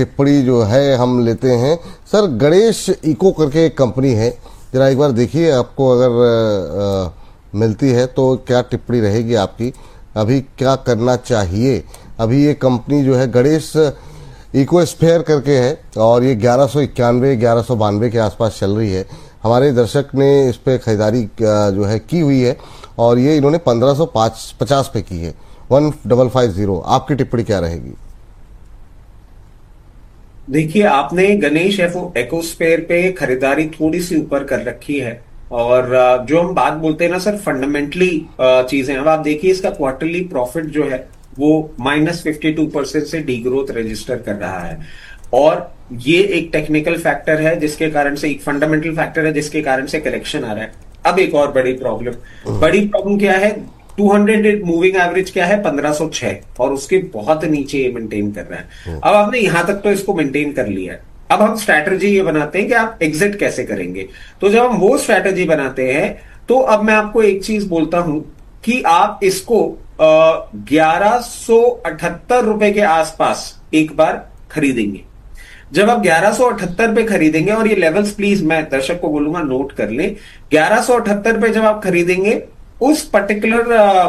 टिप्पणी जो है हम लेते हैं। सर, गणेश इको करके एक कंपनी है, जरा एक बार देखिए, आपको अगर मिलती है तो क्या टिप्पणी रहेगी आपकी, अभी क्या करना चाहिए। अभी ये कंपनी जो है गणेश इकोस्फेयर करके है और ये 1191 1192 के आसपास चल रही है। हमारे दर्शक ने इस पे खरीदारी जो है की हुई है और ये इन्होंने 1550 पे की है, 1550। आपकी टिप्पणी क्या रहेगी? देखिए, आपने गणेश इकोस्फेयर पे खरीदारी थोड़ी सी ऊपर कर रखी है। और जो हम बात बोलते हैं ना सर, फंडामेंटली चीजें, अब आप देखिए इसका क्वार्टरली प्रॉफिट जो है वो -52% से डी ग्रोथ रजिस्टर कर रहा है। और ये एक टेक्निकल फैक्टर है जिसके कारण से, एक फंडामेंटल फैक्टर है जिसके कारण से करेक्शन आ रहा है। अब एक और बड़ी प्रॉब्लम क्या है, 200 मूविंग एवरेज क्या है, 1506, और उसके बहुत नीचे ये मेंटेन कर रहा है। अब आपने यहां तक तो इसको मेंटेन कर लिया है। अब हम स्ट्रैटेजी ये बनाते हैं कि आप एग्जिट कैसे करेंगे। तो जब हम वो स्ट्रैटेजी बनाते हैं तो अब मैं आपको एक चीज बोलता हूं कि आप इसको 1178 रुपए के आसपास एक बार खरीदेंगे। जब आप 1178 पे खरीदेंगे, और ये लेवल्स प्लीज मैं दर्शक को बोलूंगा नोट कर ले, 1178 पे जब आप खरीदेंगे, उस पर्टिकुलर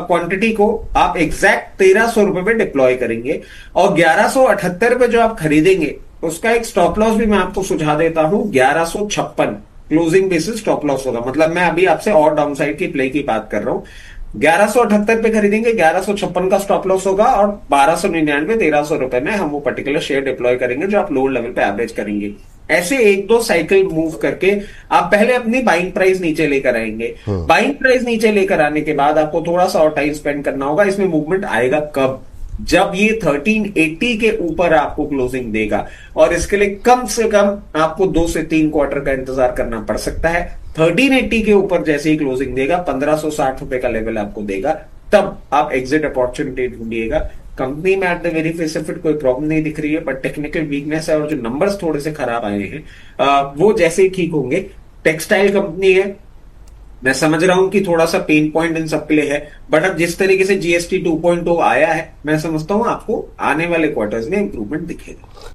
क्वांटिटी को आप एग्जैक्ट 1300 रुपए पे डिप्लॉय करेंगे। और 1178 पे जो आप खरीदेंगे उसका एक स्टॉप लॉस भी मैं आपको सुझा देता हूं, 1156 क्लोजिंग बेसिस स्टॉप लॉस होगा। मतलब मैं अभी आपसे और डाउनसाइड की प्ले की बात कर रहा हूं। 1178 पे खरीदेंगे, 1156 का स्टॉप लॉस होगा, और 1299 1300 रुपए में हम वो पर्टिकुलर शेयर डिप्लॉय करेंगे जो आप लोअर लेवल पे एवरेज करेंगे। ऐसे एक दो साइकिल मूव करके आप पहले अपनी बाइंग प्राइस नीचे लेकर आएंगे। बाइंग प्राइस नीचे लेकर आने के बाद आपको थोड़ा सा और टाइम स्पेंड करना होगा। इसमें मूवमेंट आएगा कब? जब ये 1380 के ऊपर आपको क्लोजिंग देगा, और इसके लिए कम से कम आपको 2 से 3 क्वार्टर का इंतजार करना पड़ सकता है। 1380 के ऊपर जैसे ही क्लोजिंग देगा, 1560 रुपए का लेवल आपको देगा, तब आप एग्जिट अपॉर्चुनिटी ढूंढिएगा। कंपनी में at the very face of it कोई प्रॉब्लम नहीं दिख रही है, बट टेक्निकल वीकनेस है और जो नंबर्स थोड़े से खराब आए हैं वो जैसे ही ठीक होंगे। टेक्सटाइल कंपनी है, मैं समझ रहा हूं कि थोड़ा सा पेन पॉइंट इन सब के लिए है, बट अब जिस तरीके से जीएसटी 2.0 आया है, मैं समझता हूं आपको आने वाले क्वार्टर्स में इंप्रूवमेंट दिखेगा।